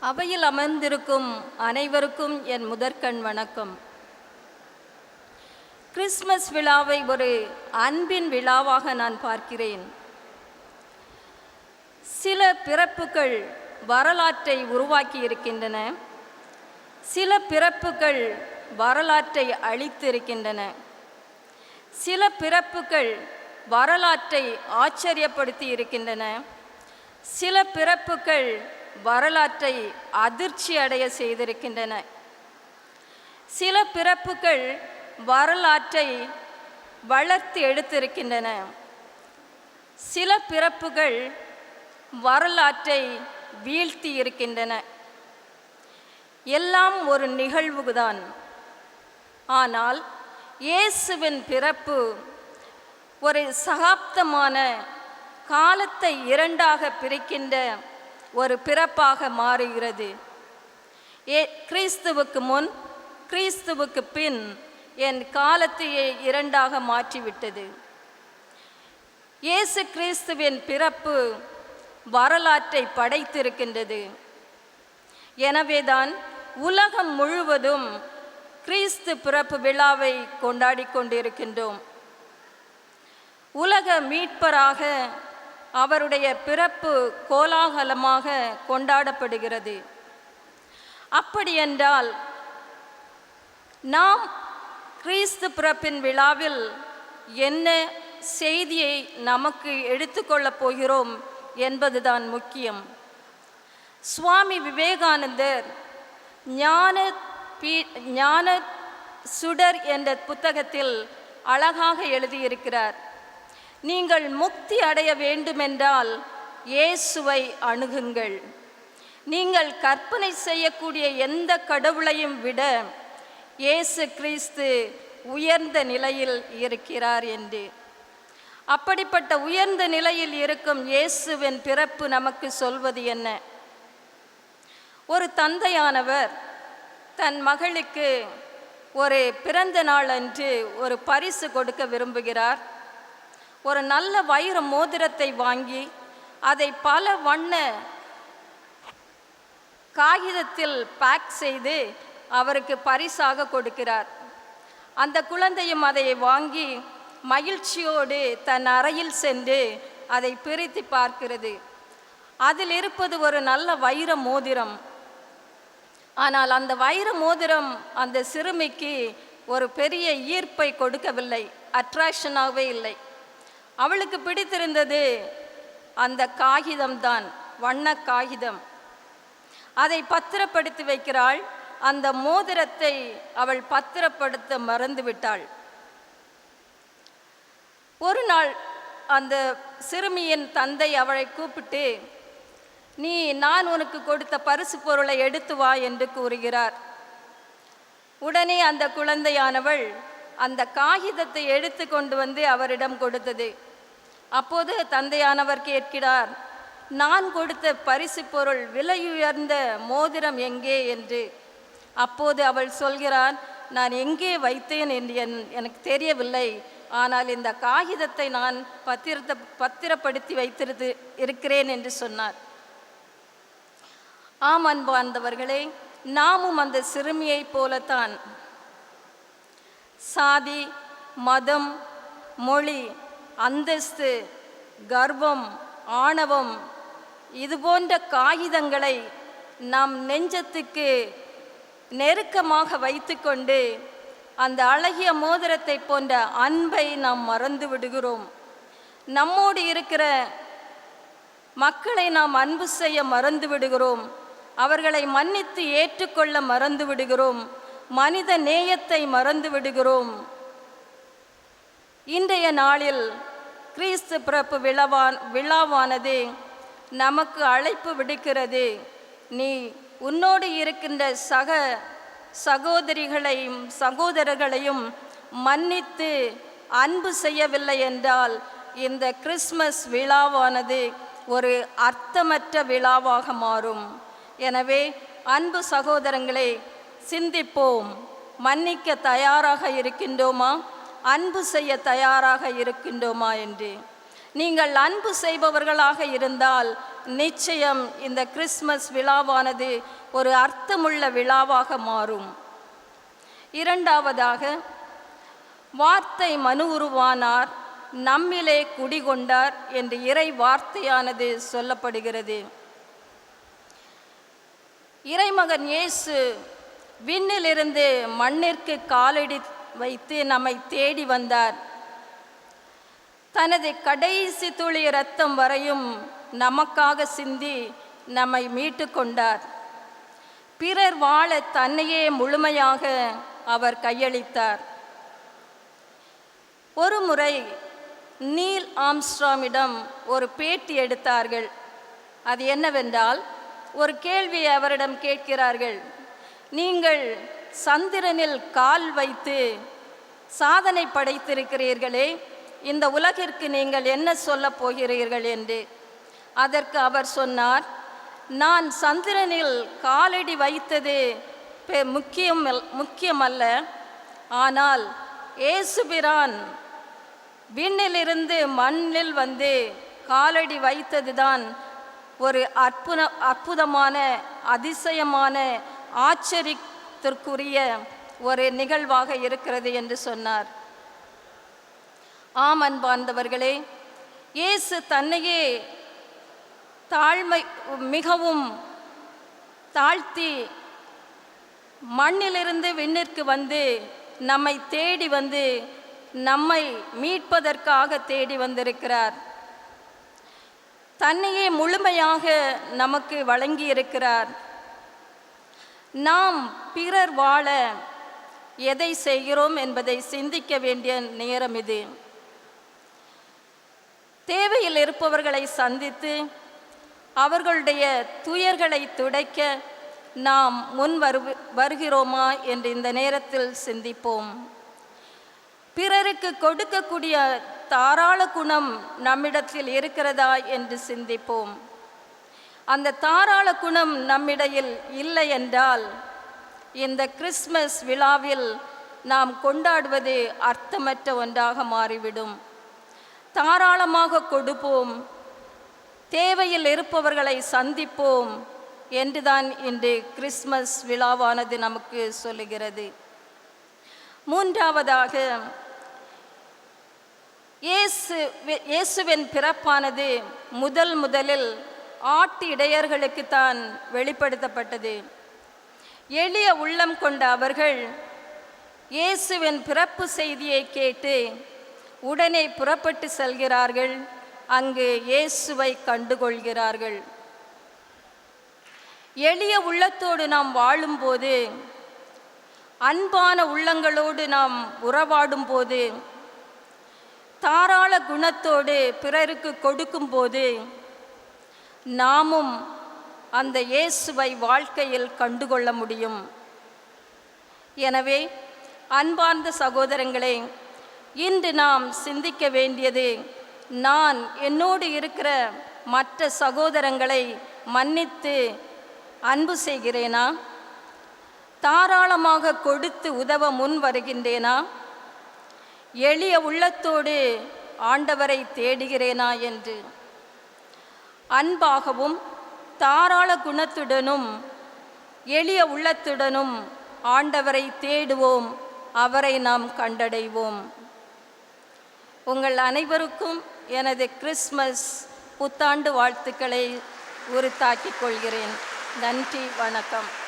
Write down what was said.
அவையில் அமர்ந்திருக்கும் அனைவருக்கும் என் முதற்கண் வணக்கம். கிறிஸ்மஸ் விழாவை ஒரு அன்பின் விழாவாக நான் பார்க்கிறேன். சில பிறப்புகள் வரலாற்றை உருவாக்கி இருக்கின்றன, சில பிறப்புகள் வரலாற்றை அழித்திருக்கின்றன, சில பிறப்புகள் வரலாற்றை ஆச்சரியப்படுத்தி இருக்கின்றன, சில பிறப்புகள் வரலாற்றை அதிர்ச்சி அடைய செய்திருக்கின்றன, சில பிறப்புகள் வரலாற்றை வளர்த்து எடுத்திருக்கின்றன, சில பிறப்புகள் வரலாற்றை வீழ்த்தி இருக்கின்றன. எல்லாம் ஒரு நிகழ்வுதான். ஆனால் இயேசுவின் பிறப்பு ஒரு சகாப்தமான காலத்தை இரண்டாக பிரிக்கின்ற ஒரு பிறப்பாக மாறுகிறது. கிறிஸ்துவுக்கு முன், கிறிஸ்துவுக்கு பின் என் காலத்தையே இரண்டாக மாற்றிவிட்டது. இயேசு கிறிஸ்துவின் பிறப்பு வரலாற்றை படைத்திருக்கின்றது. எனவேதான் உலகம் முழுவதும் கிறிஸ்து பிறப்பு விழாவை கொண்டாடி கொண்டிருக்கின்றோம். உலக மீட்பராக அவருடைய பிறப்பு கோலாகலமாக கொண்டாடப்படுகிறது. அப்படியென்றால் நாம் கிறிஸ்து பிறப்பின் விழாவில் என்ன செய்தியை நமக்கு எடுத்துக்கொள்ளப் போகிறோம் என்பதுதான் முக்கியம். சுவாமி விவேகானந்தர் ஞான சுடர் என்ற புத்தகத்தில் அழகாக எழுதியிருக்கிறார். நீங்கள் முக்தி அடைய வேண்டுமென்றால் இயேசுவை அணுகுங்கள். நீங்கள் கற்பனை செய்யக்கூடிய எந்த கடவுளையும் விட இயேசு கிறிஸ்து உயர்ந்த நிலையில் இருக்கிறார் என்று. அப்படிப்பட்ட உயர்ந்த நிலையில் இருக்கும் இயேசுவின் பிறப்பு நமக்கு சொல்வது என்ன? ஒரு தந்தையானவர் தன் மகளுக்கு ஒரு பிறந்த நாள் அன்று ஒரு பரிசு கொடுக்க விரும்புகிறார். ஒரு நல்ல வைர மோதிரத்தை வாங்கி அதை பல வண்ண காகிதத்தில் பேக் செய்து அவருக்கு பரிசாக கொடுக்கிறார். அந்த குழந்தையும் அதை வாங்கி மகிழ்ச்சியோடு தன் அறையில் சென்று அதை பிரித்து பார்க்கிறது. அதில் இருப்பது ஒரு நல்ல வைர மோதிரம். ஆனால் அந்த வைர மோதிரம் அந்த சிறுமிக்கு ஒரு பெரிய ஈர்ப்பை கொடுக்கவில்லை, அட்ராக்ஷனாகவே இல்லை. அவளுக்கு பிடித்திருந்தது அந்த காகிதம்தான், வண்ண காகிதம். அதை பத்திரப்படுத்தி வைக்கிறாள். அந்த மோதிரத்தை அவள் பத்திரப்படுத்த மறந்துவிட்டாள். ஒரு நாள் அந்த சிறுமியின் தந்தை அவளை கூப்பிட்டு, நான் உனக்கு கொடுத்த பரிசு பொருளை எடுத்து வா என்று கூறுகிறார். உடனே அந்த குழந்தையானவள் அந்த காகிதத்தை எடுத்து கொண்டு வந்து அவரிடம் கொடுத்தது. அப்போது தந்தையானவர் கேட்கிறார், நான் கொடுத்த பரிசு பொருள், விலையுயர்ந்த மோதிரம் எங்கே என்று. அப்போது அவள் சொல்கிறார், நான் எங்கே வைத்தேன் என்று எனக்கு தெரியவில்லை, ஆனால் இந்த காகிதத்தை நான் பத்திரப்படுத்தி வைத்திருந்து இருக்கிறேன் என்று சொன்னார். ஆம் அன்பார்ந்தவர்களே, நாமும் அந்த சிறுமியைப் போலத்தான் சாதி, மதம், மொழி, அந்தஸ்து, கர்வம், ஆணவம் இது போன்ற காகிதங்களை நாம் நெஞ்சத்துக்கு நெருக்கமாக வைத்துக்கொண்டு அந்த அழகிய மோதிரத்தை போன்ற அன்பை நாம் மறந்து விடுகிறோம். நம்மோடு இருக்கிற மக்களை நாம் அன்பு செய்ய மறந்து விடுகிறோம். அவர்களை மன்னித்து ஏற்றுக்கொள்ள மறந்து விடுகிறோம். மனித நேயத்தை மறந்து விடுகிறோம். இன்றைய நாளில் கிறிஸ்து பிறப்பு விழாவானது நமக்கு அழைப்பு விடுக்கிறது. நீ உன்னோடு இருக்கின்ற சகோதரிகளையும் சகோதரர்களையும் மன்னித்து அன்பு செய்யவில்லை என்றால் இந்த கிறிஸ்மஸ் விழாவானது ஒரு அர்த்தமற்ற விழாவாக மாறும். எனவே அன்பு சகோதரங்களே, சிந்திப்போம். மன்னிக்க தயாராக இருக்கின்றோமா? அன்பு செய்ய தயாராக இருக்கின்றோமா என்று. நீங்கள் அன்பு செய்பவர்களாக இருந்தால் நிச்சயம் இந்த கிறிஸ்மஸ் விழாவானது ஒரு அர்த்தமுள்ள விழாவாக மாறும். இரண்டாவதாக, வார்த்தை மனு உருவானார், நம்மிலே குடிகொண்டார் என்று இறை வார்த்தையானது சொல்லப்படுகிறது. இறைமகன் இயேசு விண்ணிலிருந்து மண்ணிற்கு காலடி வைத்து நம்மை தேடி வந்தார். தனது கடைசி துளி இரத்தம் வரையும் நமக்காக சிந்தி நம்மை மீட்டு கொண்டார். பிறர் வாழ தன்னையே முழுமையாக அவர் கையளித்தார். ஒரு முறை நீல் ஆம்ஸ்ட்ராங்கிடம் ஒரு பேட்டி எடுத்தார்கள். அது என்னவென்றால், ஒரு கேள்வியை அவரிடம் கேட்கிறார்கள். நீங்கள் சந்திரனில் கால் வைத்து சாதனை படைத்திருக்கிறீர்களே, இந்த உலகிற்கு நீங்கள் என்ன சொல்லப் போகிறீர்கள் என்று. அதற்கு அவர் சொன்னார், நான் சந்திரனில் காலடி வைத்தது முக்கியமல்ல, ஆனால் இயேசுபிரான் விண்ணிலிருந்து மண்ணில் வந்து காலடி வைத்ததுதான் ஒரு அற்புதமான அதிசயமான ஆச்சரியத்திற்குரிய ஒரு நிகழ்வாக இருக்கிறது என்று சொன்னார். ஆம் அன்பார்ந்தவர்களே, இயேசு தன்னையே மிகவும் தாழ்த்தி மண்ணிலிருந்து விண்ணிற்கு வந்து நம்மை தேடி வந்து நம்மை மீட்பதற்காக தேடி வந்திருக்கிறார். தன்னையே முழுமையாக நமக்கு வழங்கி இருக்கிறார். நாம் பிறர் வாழ எதை செய்கிறோம் என்பதை சிந்திக்க வேண்டிய நேரம் இது. தேவையில் இருப்பவர்களை சந்தித்து அவர்களுடைய துயர்களை துடைக்க நாம் முன் வருகிறோமா என்று இந்த நேரத்தில் சிந்திப்போம். பிறருக்கு கொடுக்கக்கூடிய தாராள குணம் நம்மிடத்தில் இருக்கிறதா என்று சிந்திப்போம். அந்த தாராள குணம் நம்மிடையில் இல்லை என்றால் இந்த கிறிஸ்மஸ் விழாவில் நாம் கொண்டாடுவது அர்த்தமற்ற ஒன்றாக மாறிவிடும். தாராளமாக கொடுப்போம், தேவையில் இருப்பவர்களை சந்திப்போம் என்றுதான் இன்று கிறிஸ்மஸ் விழாவானது நமக்கு சொல்லுகிறது. மூன்றாவதாக, இயேசுவின் பிறப்பானது முதலில் ஆட்டு இடையர்களுக்குத்தான் வெளிப்படுத்தப்பட்டது. எளிய உள்ளம் கொண்ட அவர்கள் இயேசுவின் பிறப்பு செய்தியை கேட்டு உடனே புறப்பட்டு செல்கிறார்கள். அங்கு இயேசுவை கண்டுகொள்கிறார்கள். எளிய உள்ளத்தோடு நாம் வாழும்போது, அன்பான உள்ளங்களோடு நாம் உறவாடும் போது, தாராள குணத்தோடு பிறருக்கு கொடுக்கும்போது நாமும் அந்த இயேசுவை வாழ்க்கையில் கண்டுகொள்ள முடியும். எனவே அன்பார்ந்த சகோதரங்களே, இன்று நாம் சிந்திக்க வேண்டியது, நான் என்னோடு இருக்கிற மற்ற சகோதரங்களை மன்னித்து அன்பு செய்கிறேனா? தாராளமாக கொடுத்து உதவ முன் வருகின்றேனா? எளிய உள்ளத்தோடு ஆண்டவரை தேடுகிறேனா என்று. அன்பாகவும் தாராள குணத்துடனும் எளிய உள்ளத்துடனும் ஆண்டவரை தேடுவோம், அவரை நாம் கண்டடைவோம். உங்கள் அனைவருக்கும் எனது கிறிஸ்மஸ் புத்தாண்டு வாழ்த்துக்களை உரித்தாக்கிக் கொள்கிறேன். நன்றி, வணக்கம்.